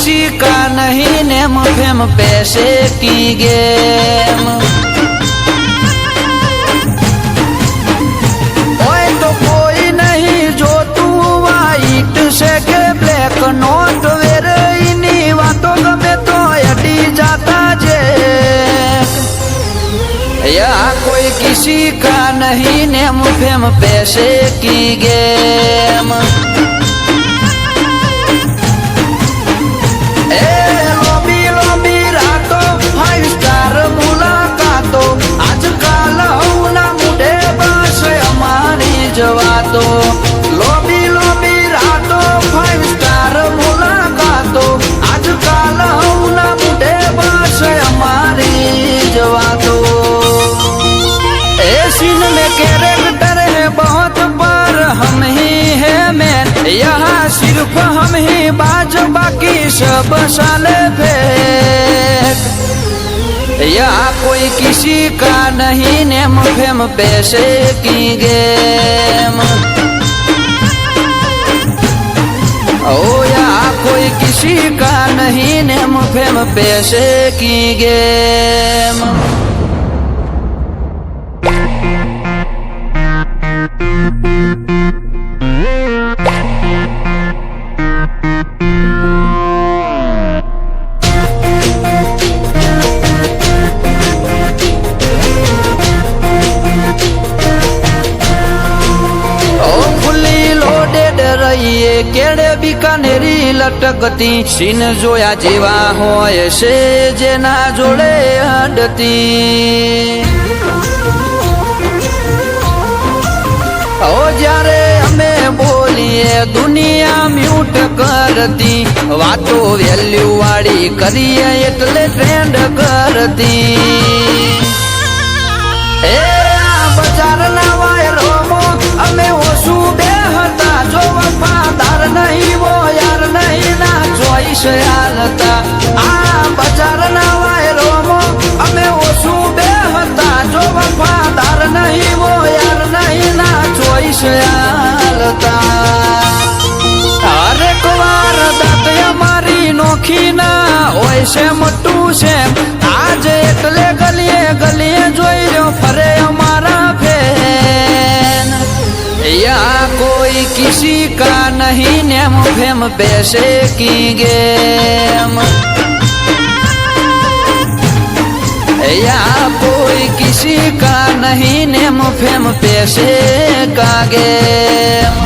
किसी का नहीं नेम फेम पैसे की गेम। ओए तो कोई नहीं जो तू वाइट से के ब्लैक नोट वेरे इन्हीं बातों में तो अटी जाता जे। यहाँ कोई किसी का नहीं नेम फेम पैसे की गेम। लंबी लंबी रातों 5 स्टार मुलाकातों आजकल ना मुझे बस हमारी जवातों। लंबी लंबी रातों 5 स्टार मुलाकातों आजकल ना मुझे बस हमारी जवातों। सीन में कैरेक्टर है बहुत पर हम ही है मैन। यहाँ सिर्फ हम ही बाज बाकी सब साले फेक। यहाँ कोई किसी का नहीं नेम फेम पैसे की गेम। ओ यहाँ कोई किसी का नहीं नेम फेम पैसे की गेम। केड़े बीकानेरी लटकती सीन जोया जेवा होय से जेना जोड़े हडती। ओ जारे हमें बोलिए दुनिया म्यूट करती। वातो वेल्यू वाड़ी करिए एटले ट्रेंड करती। ए बजार ना वायरो हमें ओसू बेहता जो वफादार नहीं वो यार नहीं ना चॉइस हालता। बजार ना वायरो हमें ओसू बेहता जो वफादार नहीं वो यार नहीं ना चॉइस हालता। हर एक बार दात हमारी नोखी ना वैसे मट्टू से आज एकले गलिए गलिए जोई रो फरे हमारा फैन। यहाँ कोई किसी का नहीं नेम फेम पैसे की गेम। यहाँ कोई किसी का नहीं नेम फेम पैसे का game.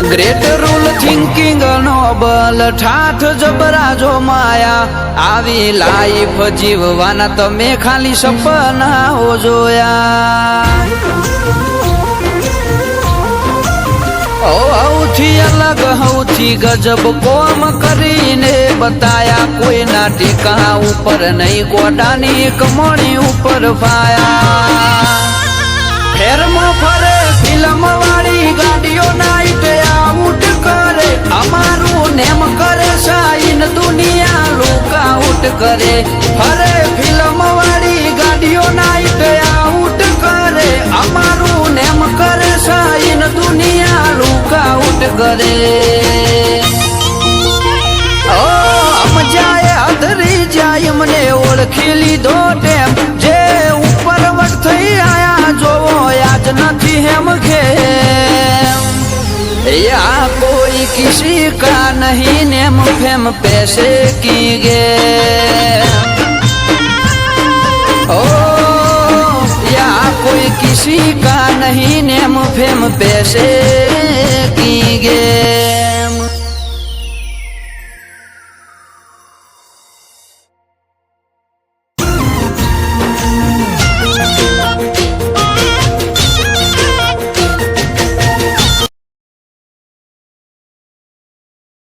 Great rule thinking noble ठाठ जबरा जो माया आवी लाइफ जीववाना तमे खाली सपना हो जोया। ओ हौथी अलग हौथी गजब कोम करीने बताया। कोई ना टीका ऊपर नहीं गोडानी कमोनी ऊपर पाया। फेर में फरे फिल्म वाली गाड़ियों नाइट आउट करे। हमारू नेम करे साइन दुनिया लुक आउट करे। फरे फिल्म वाली गाड़ियों नाइट आउट करे। हमारू नेम करे साइन दुनिया लुक आउट करे। ओ हम जाए अधरी जाए मने ओळखी लीधो टेम। जे ऊपर वक्त आया जो आज नहीं हम खेम। यहाँ कोई किसी का नहीं नेम फेम पैसे की गेम। ओ यहाँ कोई किसी का नहीं नेम फेम पैसे की गेम।